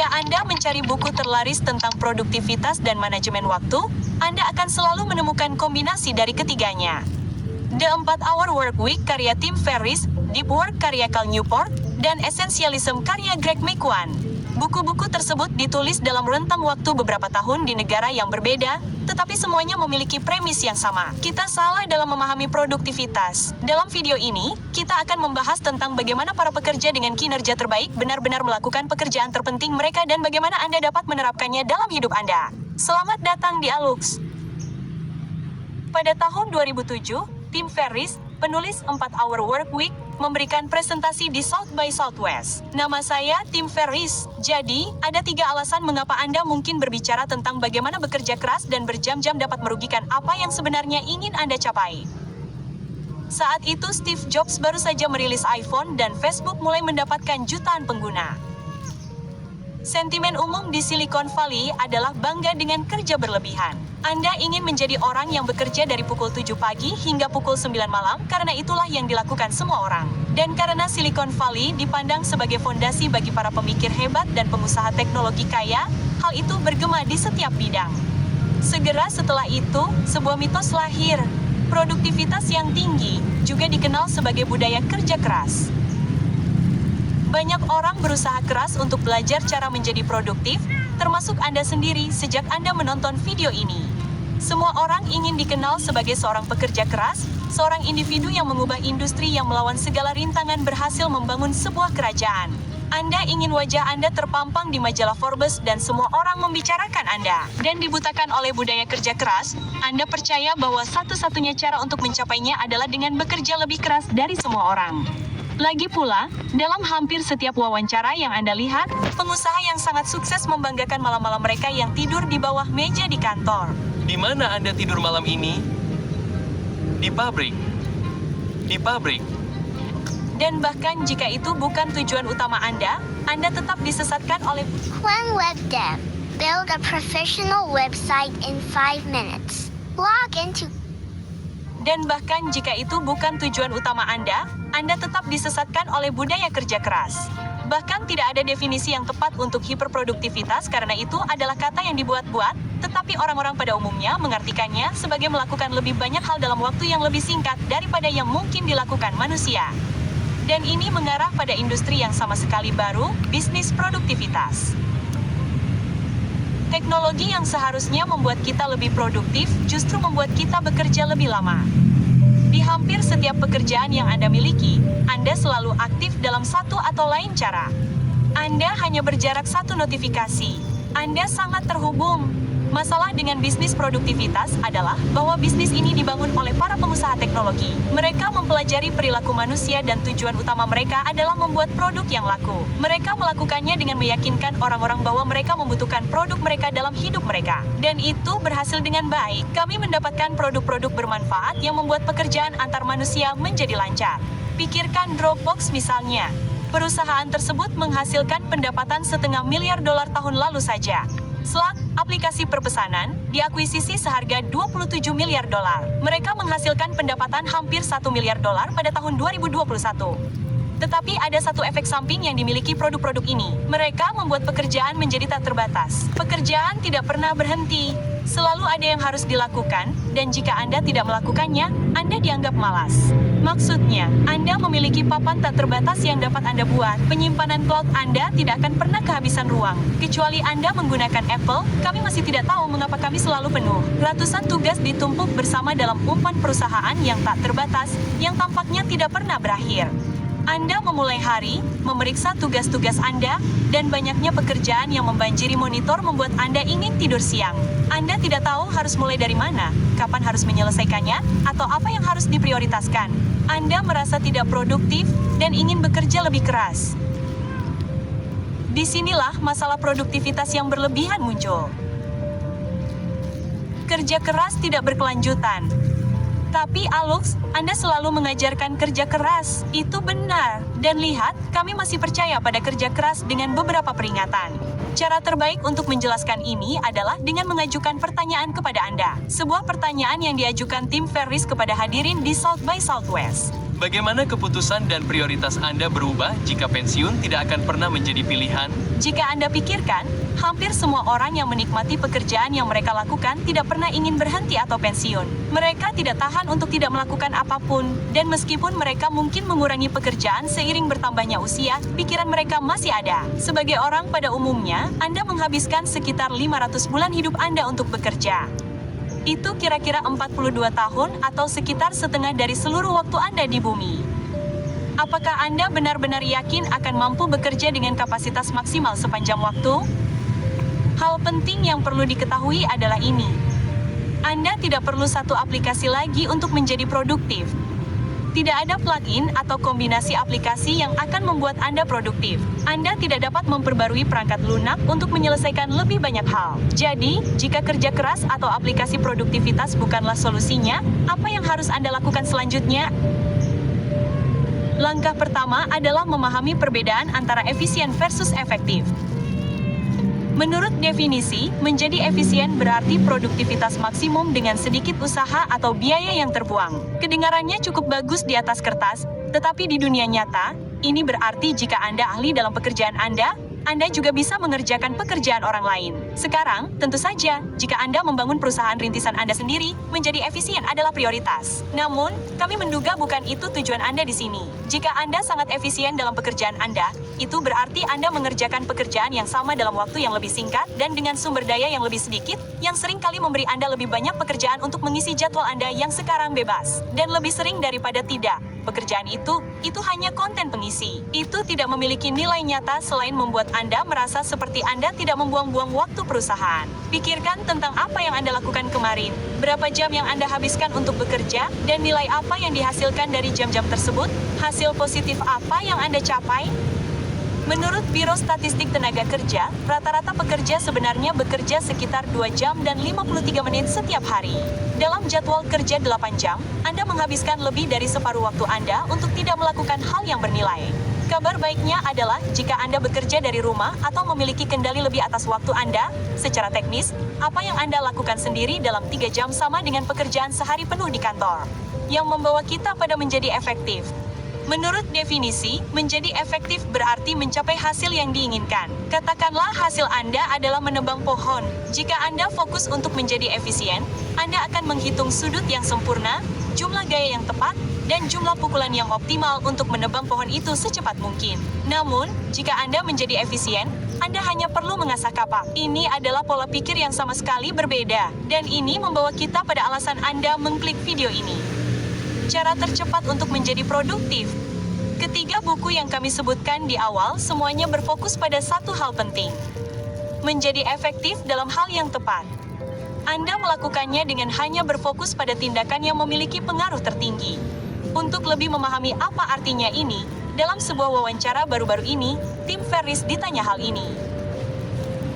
Jika Anda mencari buku terlaris tentang produktivitas dan manajemen waktu, Anda akan selalu menemukan kombinasi dari ketiganya. The 4-Hour Workweek karya Tim Ferriss, Deep Work karya Cal Newport, dan Essentialism karya Greg McKeown. Buku-buku tersebut ditulis dalam rentang waktu beberapa tahun di negara yang berbeda, tetapi semuanya memiliki premis yang sama. Kita salah dalam memahami produktivitas. Dalam video ini, kita akan membahas tentang bagaimana para pekerja dengan kinerja terbaik benar-benar melakukan pekerjaan terpenting mereka dan bagaimana Anda dapat menerapkannya dalam hidup Anda. Selamat datang di Alux. Pada tahun 2007, Tim Ferriss, penulis 4-Hour Workweek, memberikan presentasi di South by Southwest. Nama saya Tim Ferriss. Jadi, ada 3 alasan mengapa Anda mungkin berbicara tentang bagaimana bekerja keras dan berjam-jam dapat merugikan apa yang sebenarnya ingin Anda capai. Saat itu Steve Jobs baru saja merilis iPhone dan Facebook mulai mendapatkan jutaan pengguna. Sentimen umum di Silicon Valley adalah bangga dengan kerja berlebihan. Anda ingin menjadi orang yang bekerja dari pukul 7 pagi hingga pukul 9 malam karena itulah yang dilakukan semua orang. Dan karena Silicon Valley dipandang sebagai fondasi bagi para pemikir hebat dan pengusaha teknologi kaya, hal itu bergema di setiap bidang. Segera setelah itu, sebuah mitos lahir. Produktivitas yang tinggi juga dikenal sebagai budaya kerja keras. Banyak orang berusaha keras untuk belajar cara menjadi produktif, termasuk Anda sendiri sejak Anda menonton video ini. Semua orang ingin dikenal sebagai seorang pekerja keras, seorang individu yang mengubah industri yang melawan segala rintangan berhasil membangun sebuah kerajaan. Anda ingin wajah Anda terpampang di majalah Forbes dan semua orang membicarakan Anda. Dan dibutakan oleh budaya kerja keras, Anda percaya bahwa satu-satunya cara untuk mencapainya adalah dengan bekerja lebih keras dari semua orang. Lagi pula, dalam hampir setiap wawancara yang Anda lihat, pengusaha yang sangat sukses membanggakan malam-malam mereka yang tidur di bawah meja di kantor. Di mana Anda tidur malam ini? Di pabrik. Di pabrik. Dan bahkan jika itu bukan tujuan utama Anda tetap disesatkan oleh One Web Dev. Build a professional website in 5 minutes. Log into Dan bahkan jika itu bukan tujuan utama Anda tetap disesatkan oleh budaya kerja keras. Bahkan tidak ada definisi yang tepat untuk hiperproduktivitas karena itu adalah kata yang dibuat-buat, tetapi orang-orang pada umumnya mengartikannya sebagai melakukan lebih banyak hal dalam waktu yang lebih singkat daripada yang mungkin dilakukan manusia. Dan ini mengarah pada industri yang sama sekali baru, bisnis produktivitas. Teknologi yang seharusnya membuat kita lebih produktif, justru membuat kita bekerja lebih lama. Di hampir setiap pekerjaan yang Anda miliki, Anda selalu aktif dalam satu atau lain cara. Anda hanya berjarak satu notifikasi. Anda sangat terhubung. Masalah dengan bisnis produktivitas adalah bahwa bisnis ini dibangun oleh para pengusaha teknologi. Mereka mempelajari perilaku manusia dan tujuan utama mereka adalah membuat produk yang laku. Mereka melakukannya dengan meyakinkan orang-orang bahwa mereka membutuhkan produk mereka dalam hidup mereka. Dan itu berhasil dengan baik. Kami mendapatkan produk-produk bermanfaat yang membuat pekerjaan antar manusia menjadi lancar. Pikirkan Dropbox misalnya. Perusahaan tersebut menghasilkan pendapatan $500 miliar tahun lalu saja. Slack, aplikasi perpesanan, diakuisisi seharga $27 miliar. Mereka menghasilkan pendapatan hampir $1 miliar pada tahun 2021. Tetapi ada satu efek samping yang dimiliki produk-produk ini. Mereka membuat pekerjaan menjadi tak terbatas. Pekerjaan tidak pernah berhenti. Selalu ada yang harus dilakukan, dan jika Anda tidak melakukannya, Anda dianggap malas. Maksudnya, Anda memiliki papan tak terbatas yang dapat Anda buat. Penyimpanan cloud Anda tidak akan pernah kehabisan ruang. Kecuali Anda menggunakan Apple, kami masih tidak tahu mengapa kami selalu penuh. Ratusan tugas ditumpuk bersama dalam umpan perusahaan yang tak terbatas, yang tampaknya tidak pernah berakhir. Anda memulai hari, memeriksa tugas-tugas Anda, dan banyaknya pekerjaan yang membanjiri monitor membuat Anda ingin tidur siang. Anda tidak tahu harus mulai dari mana, kapan harus menyelesaikannya, atau apa yang harus diprioritaskan. Anda merasa tidak produktif, dan ingin bekerja lebih keras. Disinilah masalah produktivitas yang berlebihan muncul. Kerja keras tidak berkelanjutan. Tapi Alux, Anda selalu mengajarkan kerja keras. Itu benar. Dan lihat, kami masih percaya pada kerja keras dengan beberapa peringatan. Cara terbaik untuk menjelaskan ini adalah dengan mengajukan pertanyaan kepada Anda. Sebuah pertanyaan yang diajukan Tim Ferriss kepada hadirin di South by Southwest. Bagaimana keputusan dan prioritas Anda berubah jika pensiun tidak akan pernah menjadi pilihan? Jika Anda pikirkan, hampir semua orang yang menikmati pekerjaan yang mereka lakukan tidak pernah ingin berhenti atau pensiun. Mereka tidak tahan untuk tidak melakukan apapun, dan meskipun mereka mungkin mengurangi pekerjaan seiring bertambahnya usia, pikiran mereka masih ada. Sebagai orang pada umumnya, Anda menghabiskan sekitar 500 bulan hidup Anda untuk bekerja. Itu kira-kira 42 tahun atau sekitar setengah dari seluruh waktu Anda di bumi. Apakah Anda benar-benar yakin akan mampu bekerja dengan kapasitas maksimal sepanjang waktu? Hal penting yang perlu diketahui adalah ini. Anda tidak perlu satu aplikasi lagi untuk menjadi produktif. Tidak ada plugin atau kombinasi aplikasi yang akan membuat Anda produktif. Anda tidak dapat memperbarui perangkat lunak untuk menyelesaikan lebih banyak hal. Jadi, jika kerja keras atau aplikasi produktivitas bukanlah solusinya, apa yang harus Anda lakukan selanjutnya? Langkah pertama adalah memahami perbedaan antara efisien versus efektif. Menurut definisi, menjadi efisien berarti produktivitas maksimum dengan sedikit usaha atau biaya yang terbuang. Kedengarannya cukup bagus di atas kertas, tetapi di dunia nyata, ini berarti jika Anda ahli dalam pekerjaan Anda juga bisa mengerjakan pekerjaan orang lain. Sekarang, tentu saja, jika Anda membangun perusahaan rintisan Anda sendiri, menjadi efisien adalah prioritas. Namun, kami menduga bukan itu tujuan Anda di sini. Jika Anda sangat efisien dalam pekerjaan Anda, itu berarti Anda mengerjakan pekerjaan yang sama dalam waktu yang lebih singkat dan dengan sumber daya yang lebih sedikit, yang sering kali memberi Anda lebih banyak pekerjaan untuk mengisi jadwal Anda yang sekarang bebas. Dan lebih sering daripada tidak, pekerjaan itu hanya konten pengisi. Itu tidak memiliki nilai nyata selain membuat Anda merasa seperti Anda tidak membuang-buang waktu perusahaan. Pikirkan tentang apa yang Anda lakukan kemarin, berapa jam yang Anda habiskan untuk bekerja, dan nilai apa yang dihasilkan dari jam-jam tersebut, hasil positif apa yang Anda capai. Menurut Biro Statistik Tenaga Kerja, rata-rata pekerja sebenarnya bekerja sekitar 2 jam dan 53 menit setiap hari. Dalam jadwal kerja 8 jam, Anda menghabiskan lebih dari separuh waktu Anda untuk tidak melakukan hal yang bernilai. Kabar baiknya adalah, jika Anda bekerja dari rumah atau memiliki kendali lebih atas waktu Anda, secara teknis, apa yang Anda lakukan sendiri dalam 3 jam sama dengan pekerjaan sehari penuh di kantor. Yang membawa kita pada menjadi efektif. Menurut definisi, menjadi efektif berarti mencapai hasil yang diinginkan. Katakanlah hasil Anda adalah menebang pohon. Jika Anda fokus untuk menjadi efisien, Anda akan menghitung sudut yang sempurna, jumlah gaya yang tepat, dan jumlah pukulan yang optimal untuk menebang pohon itu secepat mungkin. Namun, jika Anda menjadi efisien, Anda hanya perlu mengasah kapak. Ini adalah pola pikir yang sama sekali berbeda, dan ini membawa kita pada alasan Anda mengklik video ini. Cara tercepat untuk menjadi produktif. Ketiga buku yang kami sebutkan di awal semuanya berfokus pada satu hal penting. Menjadi efektif dalam hal yang tepat. Anda melakukannya dengan hanya berfokus pada tindakan yang memiliki pengaruh tertinggi. Untuk lebih memahami apa artinya ini, dalam sebuah wawancara baru-baru ini, Tim Ferriss ditanya hal ini.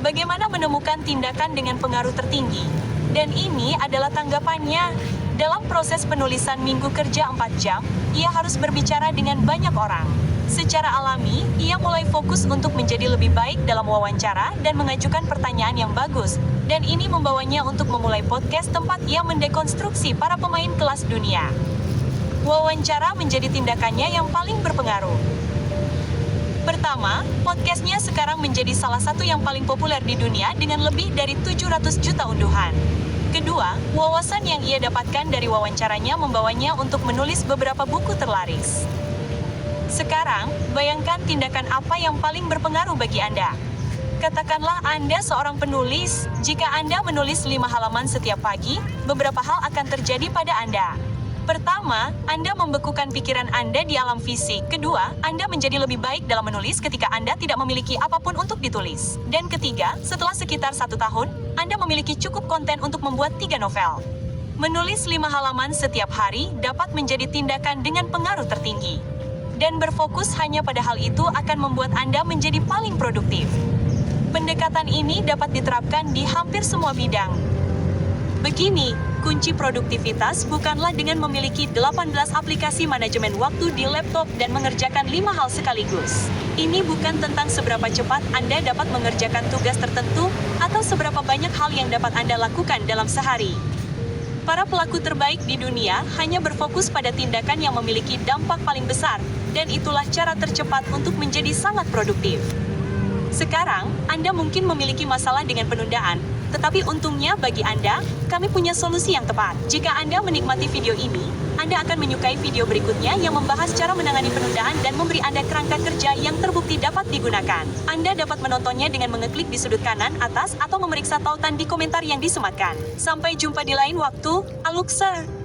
Bagaimana menemukan tindakan dengan pengaruh tertinggi? Dan ini adalah tanggapannya. Dalam proses penulisan minggu kerja 4 jam, ia harus berbicara dengan banyak orang. Secara alami, ia mulai fokus untuk menjadi lebih baik dalam wawancara dan mengajukan pertanyaan yang bagus. Dan ini membawanya untuk memulai podcast tempat ia mendekonstruksi para pemain kelas dunia. Wawancara menjadi tindakannya yang paling berpengaruh. Pertama, podcastnya sekarang menjadi salah satu yang paling populer di dunia dengan lebih dari 700 juta unduhan. Kedua, wawasan yang ia dapatkan dari wawancaranya membawanya untuk menulis beberapa buku terlaris. Sekarang, bayangkan tindakan apa yang paling berpengaruh bagi Anda. Katakanlah Anda seorang penulis, jika Anda menulis 5 halaman setiap pagi, beberapa hal akan terjadi pada Anda. Pertama, Anda membekukan pikiran Anda di alam fisik. Kedua, Anda menjadi lebih baik dalam menulis ketika Anda tidak memiliki apapun untuk ditulis. Dan ketiga, setelah sekitar 1 tahun, Anda memiliki cukup konten untuk membuat 3 novel. Menulis 5 halaman setiap hari dapat menjadi tindakan dengan pengaruh tertinggi. Dan berfokus hanya pada hal itu akan membuat Anda menjadi paling produktif. Pendekatan ini dapat diterapkan di hampir semua bidang. Begini, kunci produktivitas bukanlah dengan memiliki 18 aplikasi manajemen waktu di laptop dan mengerjakan 5 hal sekaligus. Ini bukan tentang seberapa cepat Anda dapat mengerjakan tugas tertentu atau seberapa banyak hal yang dapat Anda lakukan dalam sehari. Para pelaku terbaik di dunia hanya berfokus pada tindakan yang memiliki dampak paling besar, dan itulah cara tercepat untuk menjadi sangat produktif. Sekarang, Anda mungkin memiliki masalah dengan penundaan, tetapi untungnya bagi Anda, kami punya solusi yang tepat. Jika Anda menikmati video ini, Anda akan menyukai video berikutnya yang membahas cara menangani penundaan dan memberi Anda kerangka kerja yang terbukti dapat digunakan. Anda dapat menontonnya dengan mengeklik di sudut kanan atas atau memeriksa tautan di komentar yang disematkan. Sampai jumpa di lain waktu, Aluk Sir.